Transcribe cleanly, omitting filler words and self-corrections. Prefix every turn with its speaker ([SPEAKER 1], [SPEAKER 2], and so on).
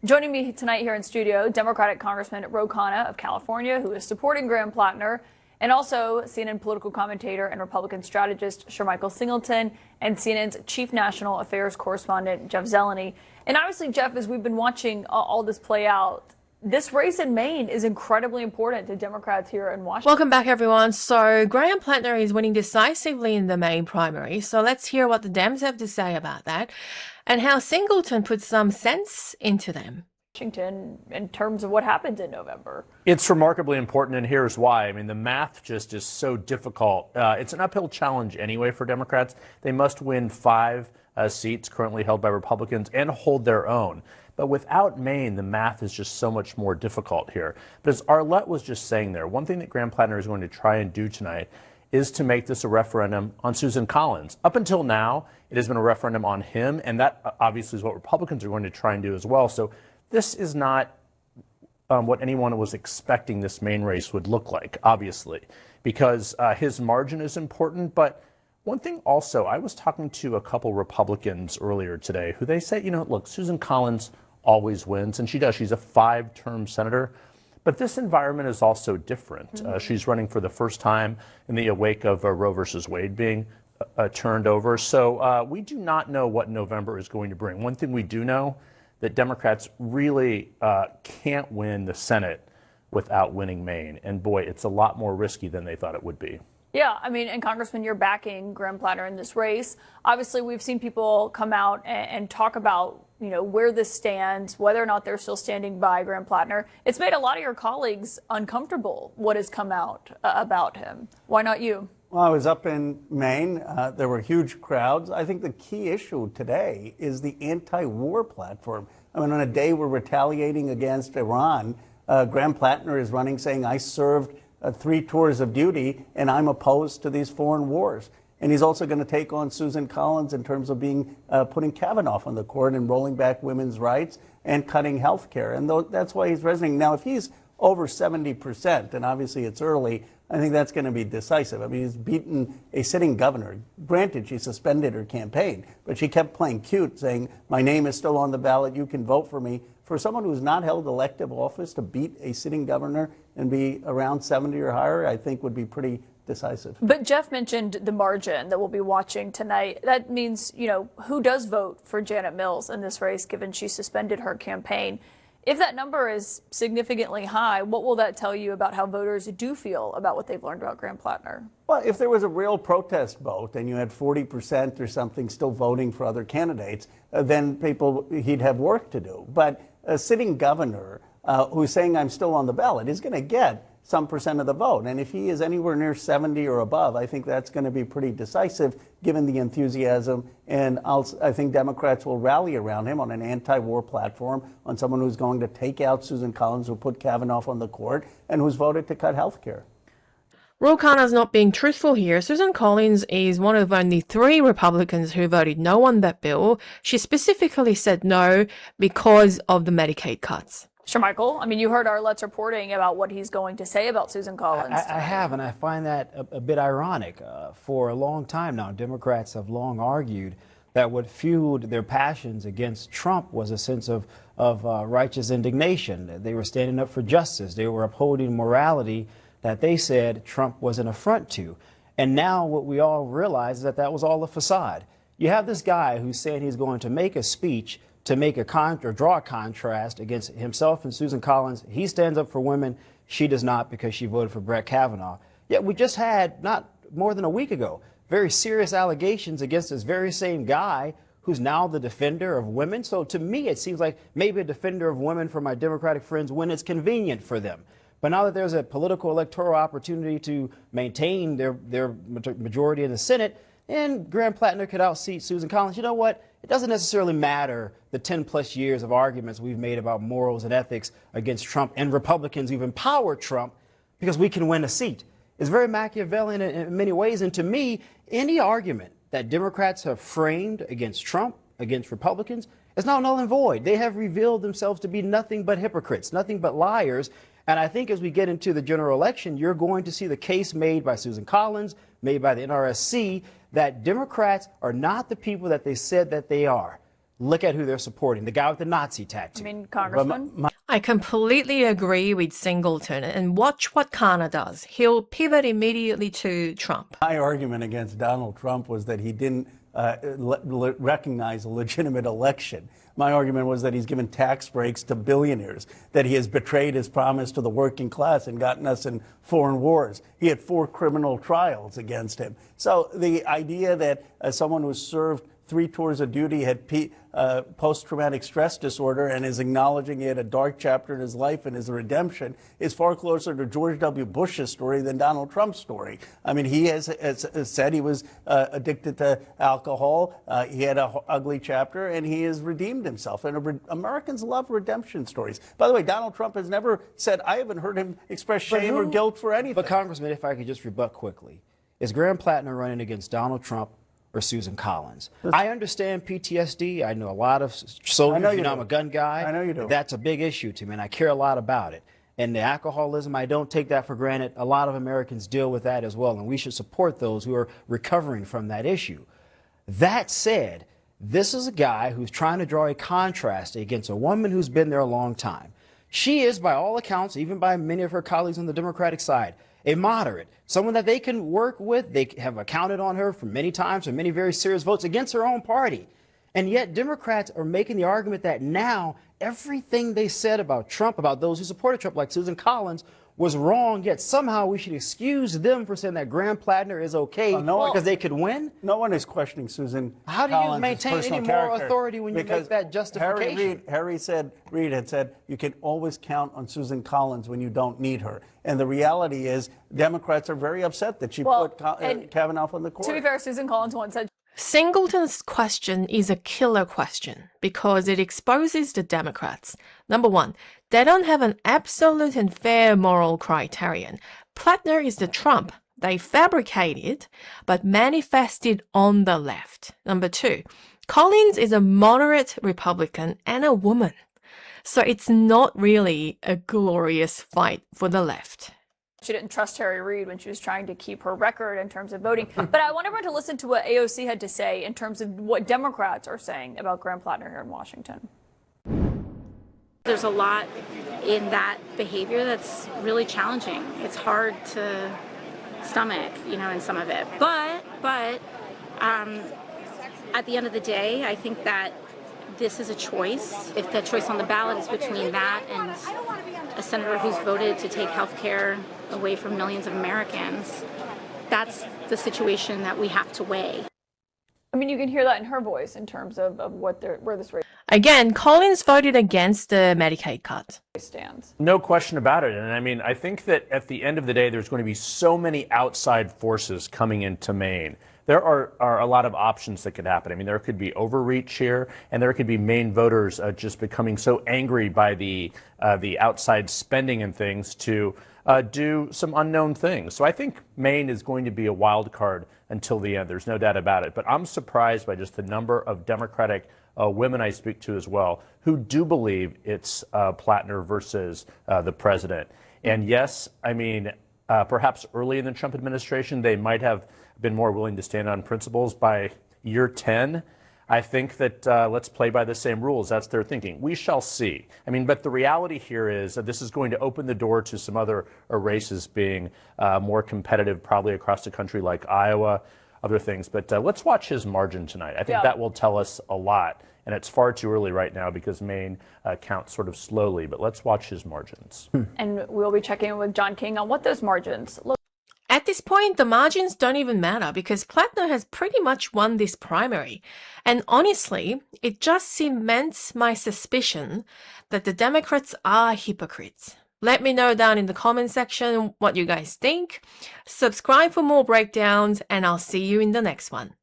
[SPEAKER 1] Joining me tonight here in studio, Democratic Congressman Ro Khanna of California, who is supporting Graham Platner, and also CNN political commentator and Republican strategist Shermichael Singleton, and CNN's chief national affairs correspondent Jeff Zeleny. And obviously, Jeff, as we've been watching all this play out, this race in Maine is incredibly important to Democrats here in Washington.
[SPEAKER 2] Welcome back, everyone. So Graham Platner is winning decisively in the Maine primary. So let's hear what the Dems have to say about that and how Singleton put some sense into them.
[SPEAKER 1] Washington in terms of what happened in November.
[SPEAKER 3] It's remarkably important, and here's why. I mean, the math just is so difficult. It's an uphill challenge anyway for Democrats. They must win 5 seats currently held by Republicans and hold their own. But without Maine, the math is just so much more difficult here. But as Arlette was just saying there, one thing that Graham Platner is going to try and do tonight is to make this a referendum on Susan Collins. Up until now, it has been a referendum on him, and that obviously is what Republicans are going to try and do as well. So this is not what anyone was expecting this Maine race would look like, obviously, because his margin is important. But one thing also, I was talking to a couple Republicans earlier today who they say, you know, look, Susan Collins always wins, and she does. She's a 5-term senator. But this environment is also different. She's running for the first time in the wake of Roe versus Wade being turned over. So we do not know what November is going to bring. One thing we do know, that Democrats really can't win the Senate without winning Maine. And boy, it's a lot more risky than they thought it would be.
[SPEAKER 1] Yeah, I mean, and Congressman, you're backing Graham Platner in this race. Obviously, we've seen people come out and talk about, you know, where this stands, whether or not they're still standing by Graham Platner. It's made a lot of your colleagues uncomfortable, what has come out about him. Why not you?
[SPEAKER 4] Well, I was up in Maine. There were huge crowds. I think the key issue today is the anti-war platform. I mean, on a day we're retaliating against Iran, Graham Platner is running saying, I served 3 tours of duty and I'm opposed to these foreign wars. And he's also going to take on Susan Collins in terms of being putting Kavanaugh on the court and rolling back women's rights and cutting health care. And that's why he's resonating. Now, if he's over 70%, and obviously it's early, I think that's going to be decisive. I mean, he's beaten a sitting governor. Granted, she suspended her campaign, but she kept playing cute, saying, my name is still on the ballot, you can vote for me. For someone who's not held elective office to beat a sitting governor and be around 70 or higher, I think would be pretty decisive.
[SPEAKER 1] But Jeff mentioned the margin that we'll be watching tonight. That means, you know, who does vote for Janet Mills in this race, given she suspended her campaign? If that number is significantly high, what will that tell you about how voters do feel about what they've learned about Graham Platner?
[SPEAKER 4] Well, if there was a real protest vote and you had 40% or something still voting for other candidates, then he'd have work to do. But a sitting governor who's saying I'm still on the ballot is going to get some percent of the vote. And if he is anywhere near 70 or above, I think that's going to be pretty decisive given the enthusiasm. And I think Democrats will rally around him on an anti-war platform, on someone who's going to take out Susan Collins, who put Kavanaugh on the court, and who's voted to cut health care.
[SPEAKER 2] Ro Khanna's not being truthful here. Susan Collins is one of only 3 Republicans who voted no on that bill. She specifically said no because of the Medicaid cuts.
[SPEAKER 1] Shermichael, I mean, you heard Arlette's reporting about what he's going to say about Susan Collins.
[SPEAKER 5] I have, and I find that a bit ironic. For a long time now, Democrats have long argued that what fueled their passions against Trump was a sense of righteous indignation. They were standing up for justice. They were upholding morality that they said Trump was an affront to. And now what we all realize is that that was all a facade. You have this guy who's saying he's going to make a speech to make a draw a contrast against himself and Susan Collins. He stands up for women. She does not, because she voted for Brett Kavanaugh. Yet we just had, not more than a week ago, very serious allegations against this very same guy who's now the defender of women. So to me, it seems like maybe a defender of women for my Democratic friends when it's convenient for them. But now that there's a political electoral opportunity to maintain their majority in the Senate, and Graham Platner could outseat Susan Collins, you know what? It doesn't necessarily matter the 10+ years of arguments we've made about morals and ethics against Trump and Republicans who've empowered Trump, because we can win a seat. It's very Machiavellian in many ways. And to me, any argument that Democrats have framed against Trump, against Republicans, is now null and void. They have revealed themselves to be nothing but hypocrites, nothing but liars. And I think as we get into the general election, you're going to see the case made by Susan Collins, made by the NRSC, that Democrats are not the people that they said that they are. Look at who they're supporting. The guy with the Nazi tattoo.
[SPEAKER 1] I mean, Congressman.
[SPEAKER 2] I completely agree with Singleton, and watch what Khanna does. He'll pivot immediately to Trump.
[SPEAKER 4] My argument against Donald Trump was that he didn't recognize a legitimate election. My argument was that he's given tax breaks to billionaires, that he has betrayed his promise to the working class and gotten us in foreign wars. He had 4 criminal trials against him. So the idea that someone who served 3 tours of duty had post-traumatic stress disorder and is acknowledging he had a dark chapter in his life and his redemption is far closer to George W. Bush's story than Donald Trump's story. I mean, he has said he was addicted to alcohol. He had an ugly chapter, and he has redeemed himself. And Americans love redemption stories. By the way, Donald Trump has never said, I haven't heard him express shame or guilt for anything.
[SPEAKER 5] But Congressman, if I could just rebut quickly, is Graham Platner running against Donald Trump or Susan Collins? I understand PTSD. I know a lot of soldiers. I'm a gun guy.
[SPEAKER 4] I know you do.
[SPEAKER 5] That's a big issue to me, and I care a lot about it. And the alcoholism, I don't take that for granted. A lot of Americans deal with that as well, and we should support those who are recovering from that issue. That said, this is a guy who's trying to draw a contrast against a woman who's been there a long time. She is, by all accounts, even by many of her colleagues on the Democratic side, a moderate, someone that they can work with. They have accounted on her for many times for many very serious votes against her own party. And yet Democrats are making the argument that now everything they said about Trump, about those who supported Trump, like Susan Collins, was wrong, yet somehow we should excuse them for saying that Graham Platner is okay because they could win?
[SPEAKER 4] No one is questioning Susan
[SPEAKER 5] How do you
[SPEAKER 4] Collins'
[SPEAKER 5] maintain
[SPEAKER 4] personal
[SPEAKER 5] any
[SPEAKER 4] character,
[SPEAKER 5] moral authority when you make that justification?
[SPEAKER 4] Harry Reid had said you can always count on Susan Collins when you don't need her. And the reality is Democrats are very upset that she put Kavanaugh on the court.
[SPEAKER 1] To be fair, Susan Collins once said,
[SPEAKER 2] Singleton's question is a killer question because it exposes the Democrats. Number one, they don't have an absolute and fair moral criterion. Platner is the Trump they fabricated but manifested on the left. Number two, Collins is a moderate Republican and a woman. So it's not really a glorious fight for the left.
[SPEAKER 1] she didn't trust Harry Reid when she was trying to keep her record in terms of voting. But I want everyone to listen to what AOC had to say in terms of what Democrats are saying about Graham Platner here in Washington.
[SPEAKER 6] There's a lot in that behavior that's really challenging. It's hard to stomach, in some of it. But at the end of the day, I think that this is a choice. If the choice on the ballot is between that and a senator who's voted to take health care away from millions of Americans, that's the situation that we have to weigh.
[SPEAKER 1] I mean, you can hear that in her voice in terms of where this race
[SPEAKER 2] Again, Collins voted against the Medicaid cut.
[SPEAKER 1] stands.
[SPEAKER 3] No question about it. And I mean, I think that at the end of the day, there's going to be so many outside forces coming into Maine. There are a lot of options that could happen. I mean, there could be overreach here, and there could be Maine voters just becoming so angry by the outside spending and things to do some unknown things. So I think Maine is going to be a wild card until the end. There's no doubt about it. But I'm surprised by just the number of Democratic women I speak to as well who do believe it's Platner versus the president. And yes, I mean, perhaps early in the Trump administration, they might have been more willing to stand on principles. By year 10, I think that let's play by the same rules. That's their thinking. We shall see. I mean, but the reality here is that this is going to open the door to some other races being more competitive, probably across the country, like Iowa, other things. But let's watch his margin tonight. I think that will tell us a lot. And it's far too early right now because Maine counts sort of slowly. But let's watch his margins.
[SPEAKER 1] And we'll be checking in with John King on what those margins look.
[SPEAKER 2] At this point, the margins don't even matter because Platner has pretty much won this primary. And honestly, it just cements my suspicion that the Democrats are hypocrites. Let me know down in the comment section what you guys think. Subscribe for more breakdowns, and I'll see you in the next one.